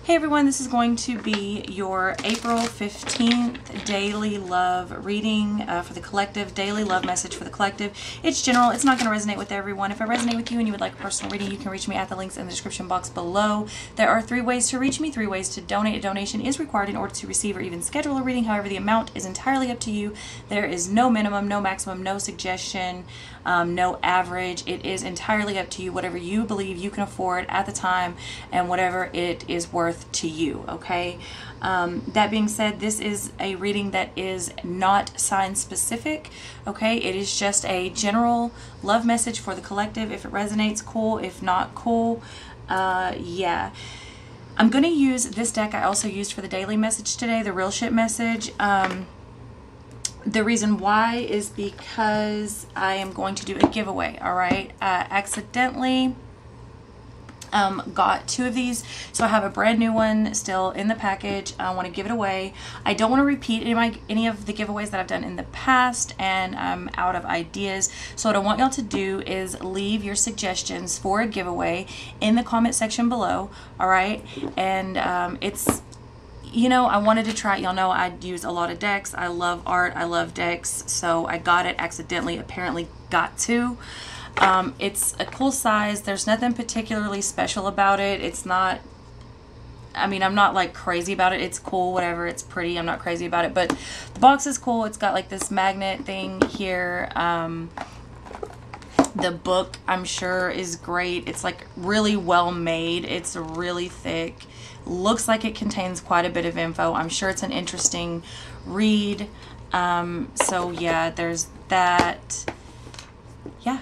Hey everyone, this is going to be your April 15th daily love reading for the collective, daily love message for the collective. It's general, it's not going to resonate with everyone. If I resonate with you and you would like a personal reading, you can reach me at the links in the description box below. There are 3 ways to reach me, 3 ways to donate. A donation is required in order to receive or even schedule a reading. However, the amount is entirely up to you. There is no minimum, no maximum, no suggestion, no average. It is entirely up to you, whatever you believe you can afford at the time and whatever it is worth to you. Okay, that being said, this is a reading that is not sign specific. Okay, it is just a general love message for the collective. If it resonates, cool. If not, cool. Yeah, I'm going to use this deck I also used for the daily message today, the real shit message. The reason why is because I am going to do a giveaway. All right, accidentally got 2 of these, so I have a brand new one still in the package. I want to give it away. I don't want to repeat any of the giveaways that I've done in the past, and I'm out of ideas. So what I want y'all to do is leave your suggestions for a giveaway in the comment section below. All right, and it's, you know, I wanted to try it. Y'all know I use a lot of decks. I love art. I love decks. So I got it accidentally. Apparently got 2. It's a cool size. There's nothing particularly special about it. It's not, I mean, I'm not like crazy about it. It's cool, whatever. It's pretty. I'm not crazy about it, but the box is cool. It's got like this magnet thing here. The book, I'm sure, is great. It's like really well made. It's really thick. Looks like it contains quite a bit of info. I'm sure it's an interesting read. So yeah, there's that. Yeah.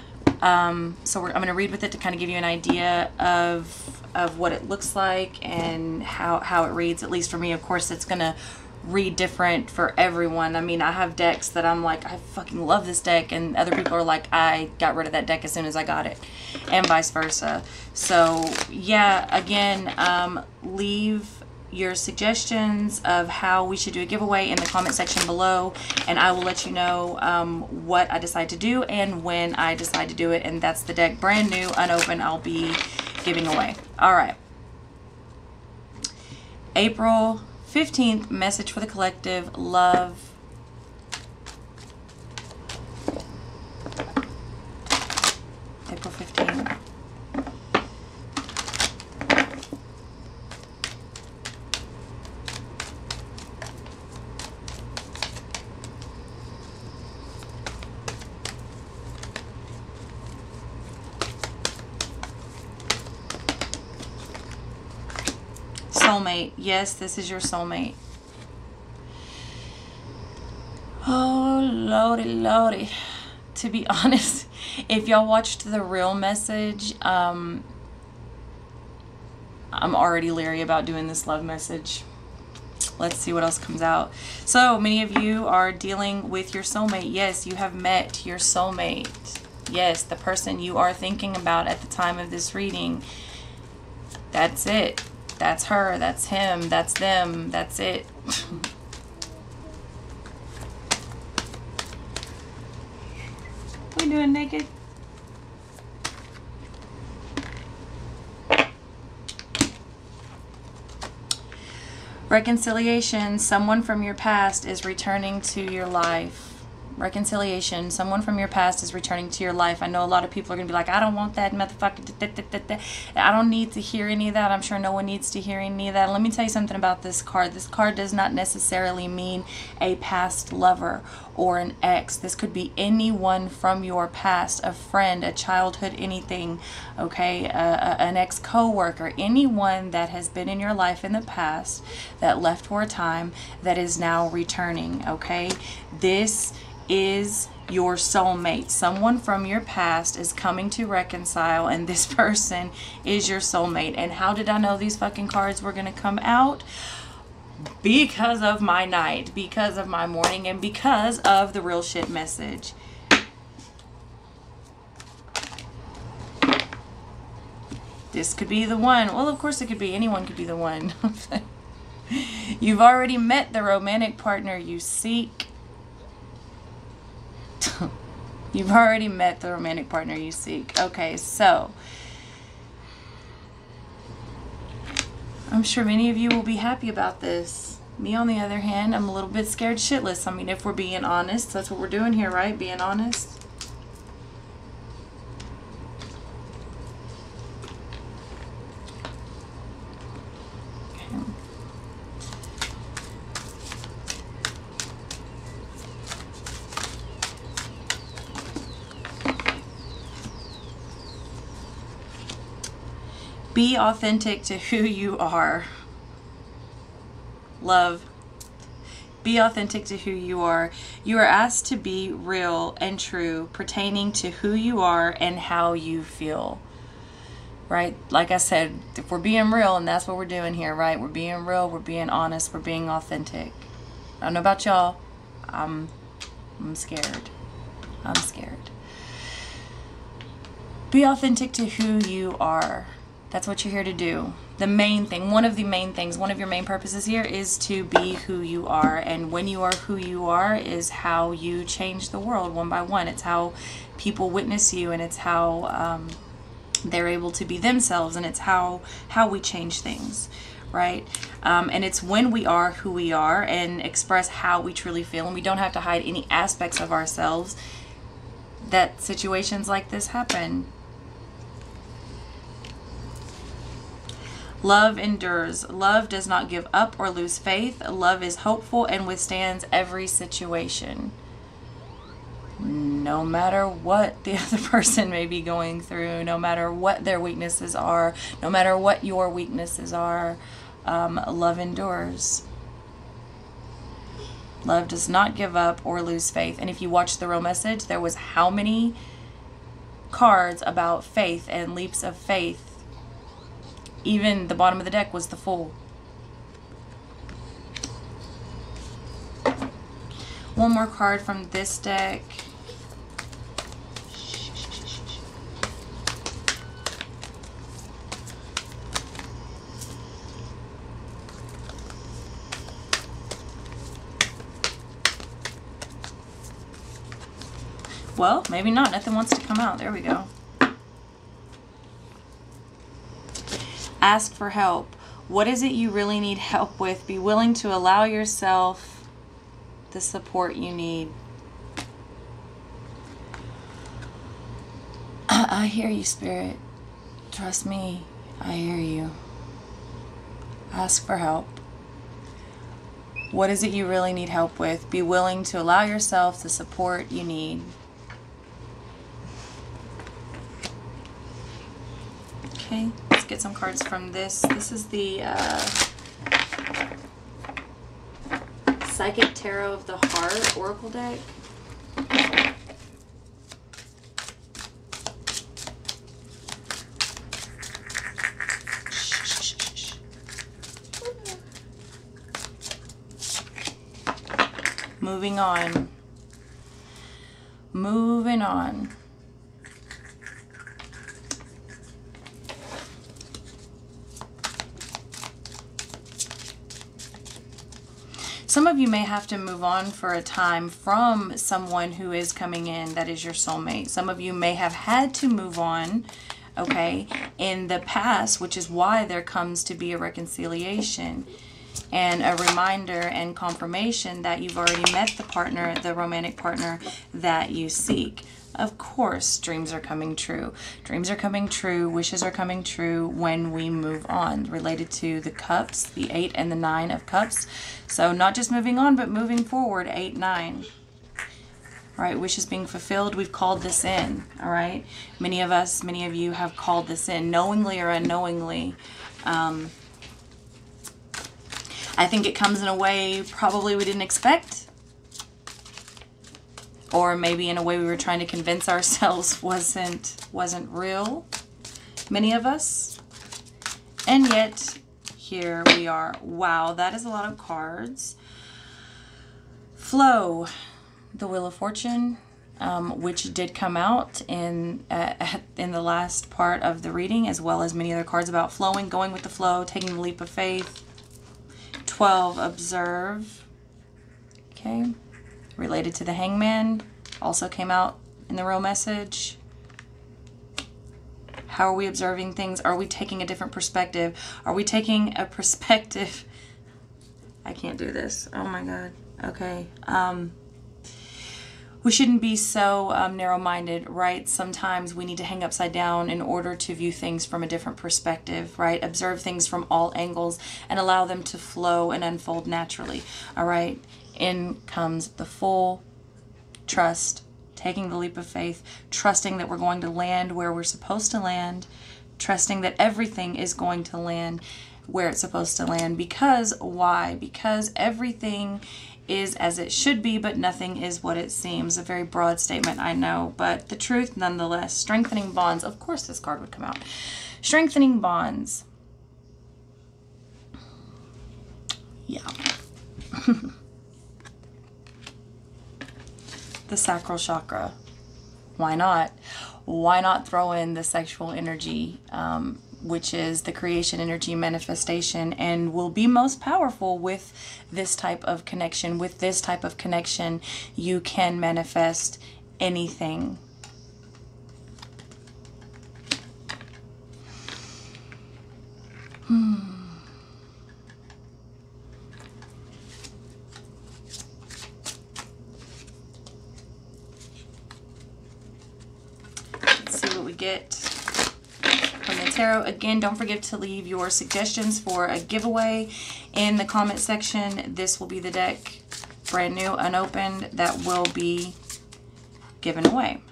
So I'm going to read with it to kind of give you an idea of what it looks like and how it reads, at least for me. Of course, it's going to read different for everyone. I mean, I have decks that I'm like, I fucking love this deck, and other people are like, I got rid of that deck as soon as I got it, and vice versa. So yeah, again, leave your suggestions of how we should do a giveaway in the comment section below, and I will let you know what I decide to do and when I decide to do it. And that's the deck, brand new, unopened, I'll be giving away. All right, April 15th message for the collective, love. April 15th. Soulmate. Yes, this is your soulmate. Oh, lordy, lordy. To be honest, if y'all watched the real message, I'm already leery about doing this love message. Let's see what else comes out. So many of you are dealing with your soulmate. Yes, you have met your soulmate. Yes, the person you are thinking about at the time of this reading. That's it. That's her, that's him, that's them, that's it. We doing naked? Reconciliation. Someone from your past is returning to your life. Reconciliation. Someone from your past is returning to your life. I know a lot of people are going to be like, I don't want that motherfucker. I don't need to hear any of that. I'm sure no one needs to hear any of that. Let me tell you something about this card. This card does not necessarily mean a past lover or an ex. This could be anyone from your past, a friend, a childhood, anything, okay? An ex-coworker, anyone that has been in your life in the past that left for a time that is now returning, okay? This is your soulmate. Someone from your past is coming to reconcile, and this person is your soulmate. And how did I know these fucking cards were going to come out? Because of my night, because of my morning, and because of the real shit message. This could be the one. Well, of course it could be. Anyone could be the one. You've already met the romantic partner you seek. You've already met the romantic partner you seek. Okay, so I'm sure many of you will be happy about this. Me, on the other hand, I'm a little bit scared shitless. I mean, if we're being honest, that's what we're doing here, right? Being honest. Be authentic to who you are. Love. Be authentic to who you are. You are asked to be real and true pertaining to who you are and how you feel. Right? Like I said, if we're being real, and that's what we're doing here, right? We're being real, we're being honest, we're being authentic. I don't know about y'all. I'm scared. I'm scared. Be authentic to who you are. That's what you're here to do. The main thing, one of the main things, one of your main purposes here is to be who you are. And when you are who you are is how you change the world one by one. It's how people witness you, and it's how they're able to be themselves, and it's how we change things, right? And it's when we are who we are and express how we truly feel, and we don't have to hide any aspects of ourselves, that situations like this happen. Love endures. Love does not give up or lose faith. Love is hopeful and withstands every situation. No matter what the other person may be going through, no matter what their weaknesses are, no matter what your weaknesses are, love endures. Love does not give up or lose faith. And if you watch the real message, there was how many cards about faith and leaps of faith? Even the bottom of the deck was the Fool. One more card from this deck. Well, maybe not. Nothing wants to come out. There we go. Ask for help. What is it you really need help with? Be willing to allow yourself the support you need. I hear you, Spirit. Trust me. I hear you. Ask for help. What is it you really need help with? Be willing to allow yourself the support you need. Okay. Get some cards from this. This is the Psychic Tarot of the Heart Oracle deck. Moving on. Moving on. Some of you may have to move on for a time from someone who is coming in that is your soulmate. Some of you may have had to move on, okay, in the past, which is why there comes to be a reconciliation and a reminder and confirmation that you've already met the partner, the romantic partner that you seek. Of course, dreams are coming true. Dreams are coming true. Wishes are coming true when we move on. Related to the cups, the 8 and the 9 of cups. So not just moving on, but moving forward, 8, 9. All right, wishes being fulfilled. We've called this in. All right. Many of you have called this in, knowingly or unknowingly. I think it comes in a way probably we didn't expect. Or maybe in a way we were trying to convince ourselves wasn't real. Many of us. And yet, here we are. Wow, that is a lot of cards. Flow. The Wheel of Fortune, which did come out in the last part of the reading, as well as many other cards about flowing, going with the flow, taking the leap of faith. 12, Observe. Okay. Related to the Hangman, also came out in the real message. How are we observing things? Are we taking a different perspective? Are we taking a perspective? I can't do this. Oh my God. Okay. We shouldn't be so narrow-minded, right? Sometimes we need to hang upside down in order to view things from a different perspective, right? Observe things from all angles and allow them to flow and unfold naturally, all right? In comes the full trust, taking the leap of faith, trusting that we're going to land where we're supposed to land, trusting that everything is going to land where it's supposed to land. Because why? Because everything is as it should be, but nothing is what it seems. A very broad statement, I know, but the truth nonetheless. Strengthening bonds. Of course this card would come out. Strengthening bonds. Yeah. The sacral chakra. Why not? Why not throw in the sexual energy, which is the creation energy manifestation, and will be most powerful with this type of connection. With this type of connection, you can manifest anything. Let's see what we get from the tarot. Again, don't forget to leave your suggestions for a giveaway in the comment section. This will be the deck, brand new, unopened, that will be given away.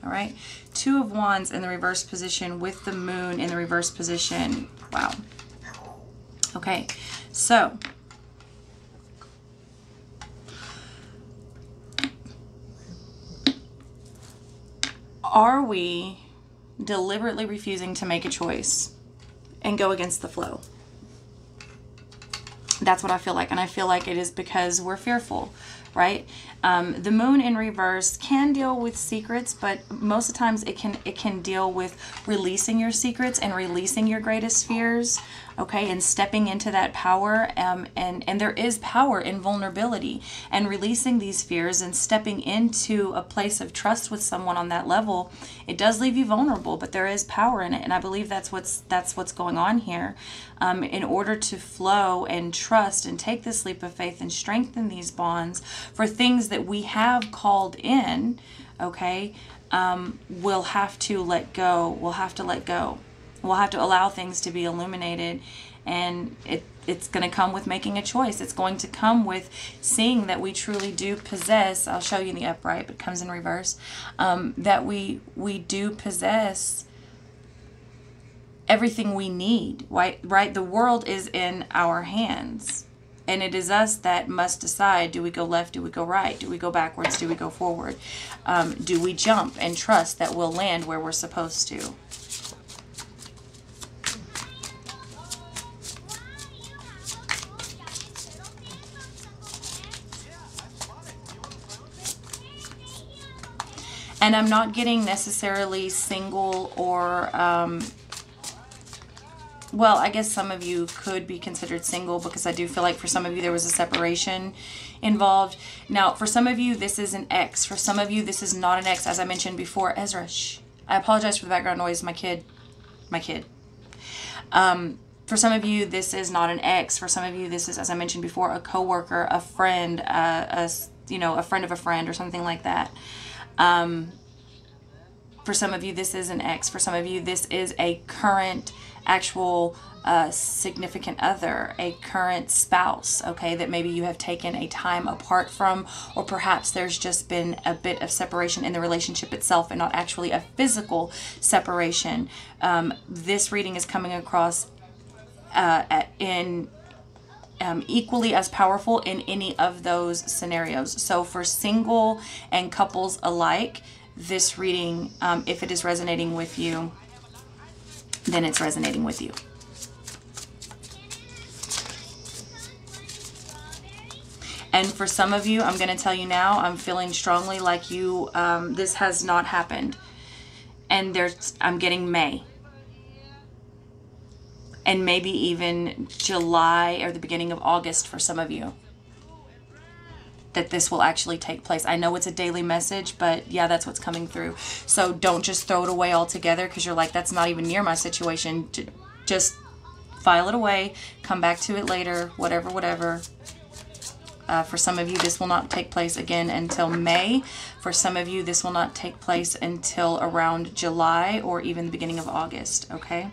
All right. Two of Wands in the reverse position with the Moon in the reverse position. Wow. Okay. So are we deliberately refusing to make a choice and go against the flow? That's what I feel like. And I feel like it is because we're fearful, right? The Moon in reverse can deal with secrets, but most of the times it can deal with releasing your secrets and releasing your greatest fears, okay, and stepping into that power. And there is power in vulnerability and releasing these fears and stepping into a place of trust with someone on that level. It does leave you vulnerable, but there is power in it, and I believe that's what's going on here. In order to flow and trust and take this leap of faith and strengthen these bonds for things that we have called in, okay, we'll have to let go. We'll have to let go. We'll have to allow things to be illuminated, and it's going to come with making a choice. It's going to come with seeing that we truly do possess. I'll show you in the upright, but it comes in reverse. That we do possess everything we need, right? The world is in our hands, and it is us that must decide, do we go left, do we go right, do we go backwards, do we go forward? Do we jump and trust that we'll land where we're supposed to? And I'm not getting necessarily single or, well, I guess some of you could be considered single, because I do feel like for some of you there was a separation involved. Now, for some of you, this is an ex. For some of you, this is not an ex, as I mentioned before. Ezra, shh. I apologize for the background noise. My kid. For some of you, this is not an ex. For some of you, this is, as I mentioned before, a coworker, a friend, a friend of a friend, or something like that. For some of you, this is an ex. For some of you, this is a current, actual, significant other, a current spouse, okay, that maybe you have taken a time apart from, or perhaps there's just been a bit of separation in the relationship itself and not actually a physical separation. This reading is coming across equally as powerful in any of those scenarios. So for single and couples alike, this reading, if it is resonating with you, then it's resonating with you. And for some of you, I'm going to tell you now, I'm feeling strongly like you, this has not happened. And I'm getting May. And maybe even July or the beginning of August for some of you. that this will actually take place. I know it's a daily message, but yeah, that's what's coming through. So don't just throw it away altogether because you're like, that's not even near my situation. Just file it away, come back to it later, whatever, whatever. For some of you, this will not take place again until May. For some of you, this will not take place until around July or even the beginning of August, okay?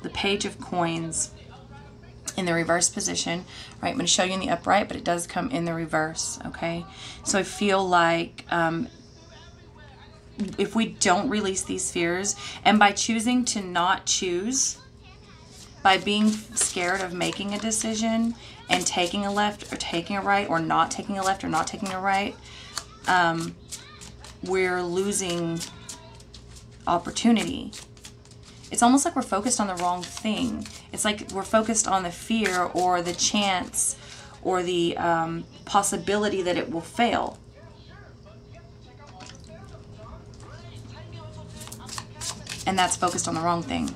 The Page of Coins in the reverse position, right? I'm going to show you in the upright, but it does come in the reverse, okay? So I feel like if we don't release these fears, and by choosing to not choose, by being scared of making a decision and taking a left or taking a right, or not taking a left or not taking a right, we're losing opportunity. It's almost like we're focused on the wrong thing. It's like we're focused on the fear or the chance or the possibility that it will fail. And that's focused on the wrong thing.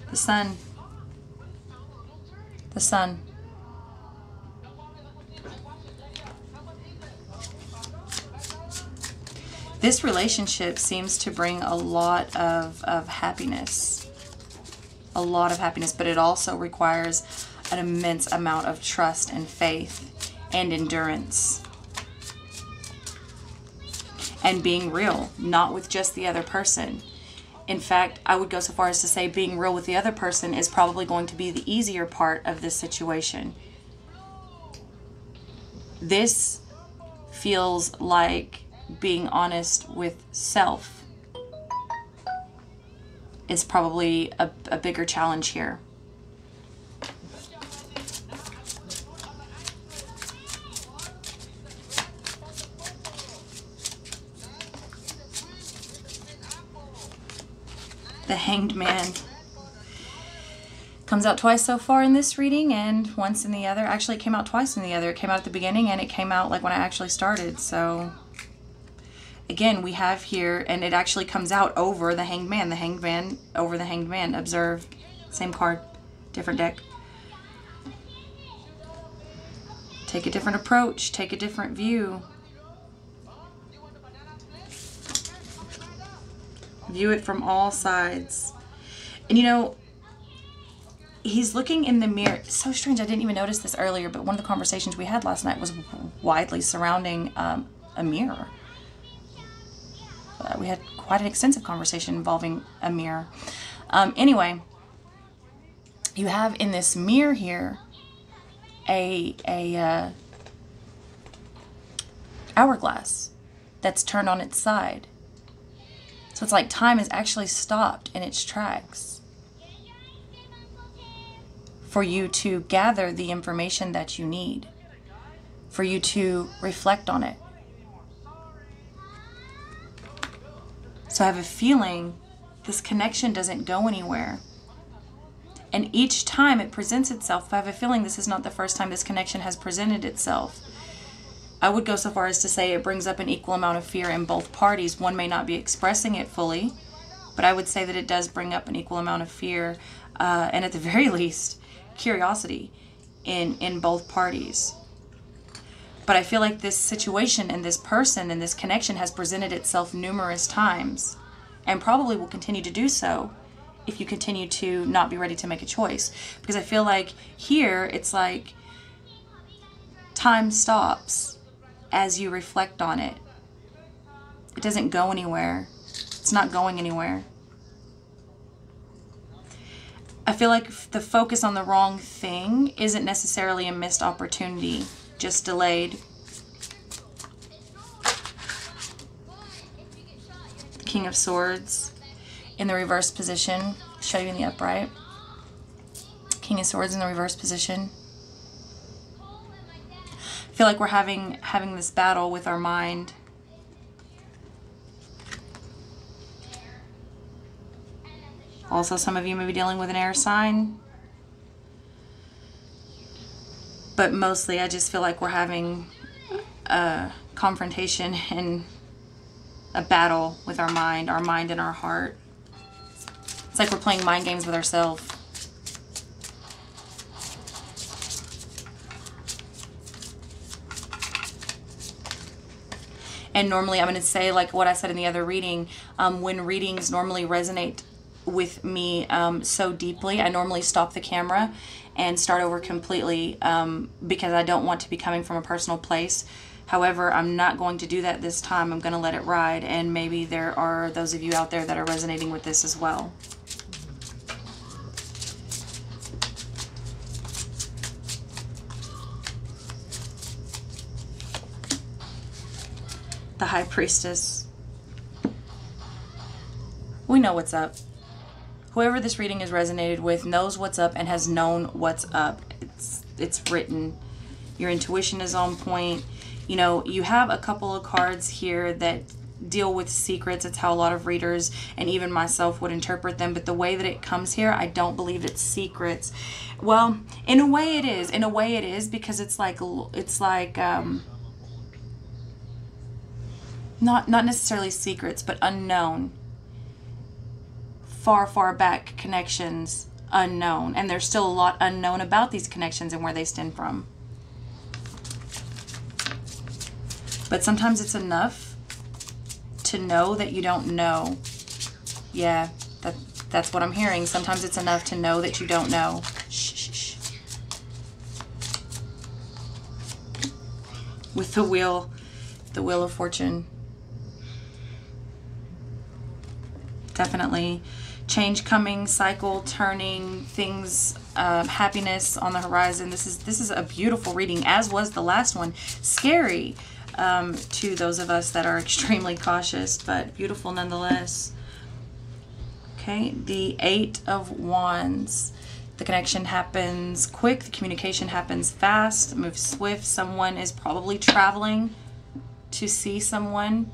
The Sun. The Sun. This relationship seems to bring a lot of happiness. A lot of happiness, but it also requires an immense amount of trust and faith and endurance. And being real, not with just the other person. In fact, I would go so far as to say being real with the other person is probably going to be the easier part of this situation. This feels like being honest with self is probably a bigger challenge here. The Hanged Man comes out twice so far in this reading and once in the other. Actually, it came out twice in the other. It came out at the beginning and it came out like when I actually started. So again, we have here, and it actually comes out over the Hanged Man. The Hanged Man over the Hanged Man. Observe. Same card, different deck. Take a different approach. Take a different view. View it from all sides. And you know, he's looking in the mirror. It's so strange. I didn't even notice this earlier, but one of the conversations we had last night was widely surrounding a mirror. We had quite an extensive conversation involving a mirror. Anyway, you have in this mirror here a hourglass that's turned on its side. So it's like time is actually stopped in its tracks for you to gather the information that you need, for you to reflect on it. So I have a feeling this connection doesn't go anywhere. And each time it presents itself, I have a feeling this is not the first time this connection has presented itself. I would go so far as to say it brings up an equal amount of fear in both parties. One may not be expressing it fully, but I would say that it does bring up an equal amount of fear, and at the very least, curiosity in both parties. But I feel like this situation and this person and this connection has presented itself numerous times and probably will continue to do so if you continue to not be ready to make a choice. Because I feel like here it's like time stops as you reflect on it. It doesn't go anywhere. It's not going anywhere. I feel like the focus on the wrong thing isn't necessarily a missed opportunity, just delayed. King of Swords in the reverse position. Show you in the upright. King of Swords in the reverse position. I feel like we're having this battle with our mind. Also, some of you may be dealing with an air sign. But mostly, I just feel like we're having a confrontation and a battle with our mind and our heart. It's like we're playing mind games with ourselves. And normally I'm going to say, like what I said in the other reading, when readings normally resonate with me so deeply, I normally stop the camera and start over completely because I don't want to be coming from a personal place. However, I'm not going to do that this time. I'm going to let it ride, and maybe there are those of you out there that are resonating with this as well. The High Priestess. We know what's up. Whoever this reading has resonated with knows what's up and has known what's up. It's written. Your intuition is on point. You know, you have a couple of cards here that deal with secrets. It's how a lot of readers and even myself would interpret them. But the way that it comes here, I don't believe it's secrets. Well, in a way it is. In a way it is, because it's like not necessarily secrets, but unknown. Far, far back connections, unknown. And there's still a lot unknown about these connections and where they stem from. But sometimes it's enough to know that you don't know. Yeah, that's what I'm hearing. Sometimes it's enough to know that you don't know. Shh, shh, shh. With the Wheel of Fortune. Definitely change coming, cycle turning, things, happiness on the horizon. This is a beautiful reading, as was the last one. Scary to those of us that are extremely cautious, but beautiful nonetheless. Okay, the Eight of Wands. The connection happens quick. The communication happens fast. Moves swift. Someone is probably traveling to see someone.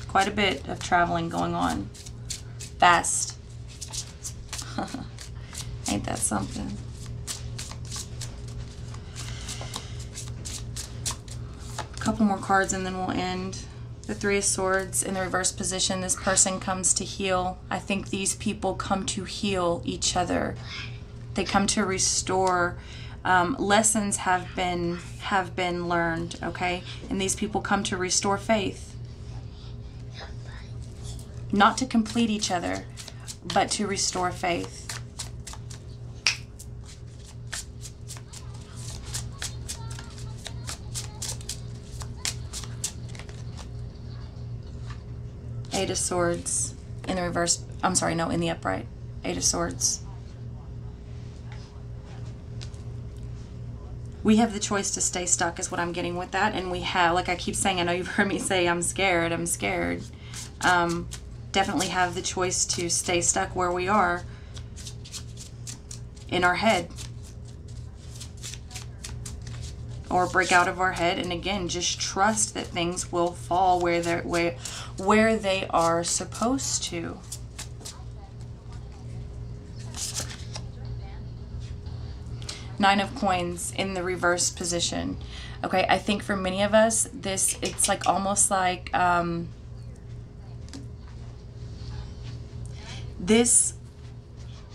Quite a bit of traveling going on. Fast. Ain't that something? A couple more cards and then we'll end. The Three of Swords in the reverse position. This person comes to heal. I think these people come to heal each other. They come to restore. Lessons have been learned, okay? And these people come to restore faith. Not to complete each other, but to restore faith. Eight of Swords in the reverse. I'm sorry, no, in the upright. Eight of Swords. We have the choice to stay stuck is what I'm getting with that. And we have, like I keep saying, I know you've heard me say I'm scared. I'm scared. Definitely have the choice to stay stuck where we are in our head, or break out of our head and again just trust that things will fall where they are supposed to. Nine of Coins in the reverse position. Okay, I think for many of us it's like almost like this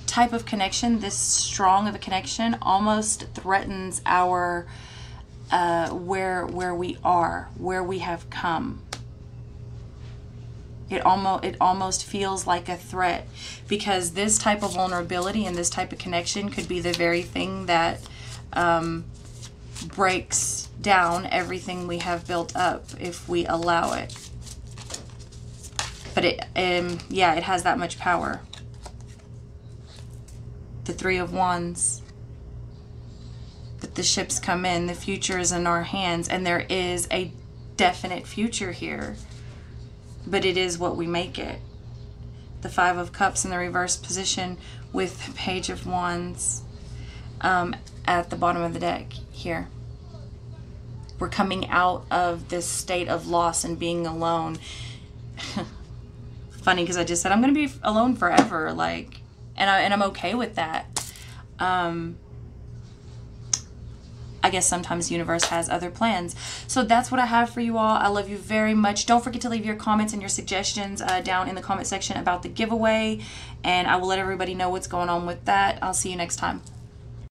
type of connection, this strong of a connection, almost threatens our where we are, where we have come. It almost feels like a threat, because this type of vulnerability and this type of connection could be the very thing that breaks down everything we have built up if we allow it. But yeah, it has that much power. The Three of Wands. That the ships come in, the future is in our hands, and there is a definite future here. But it is what we make it. The Five of Cups in the reverse position with the Page of Wands at the bottom of the deck here. We're coming out of this state of loss and being alone. Funny, because I just said I'm going to be alone forever, like, and I'm okay with that. I guess sometimes the universe has other plans. So that's what I have for you all. I love you very much. Don't forget to leave your comments and your suggestions down in the comment section about the giveaway, and I will let everybody know what's going on with that. I'll see you next time.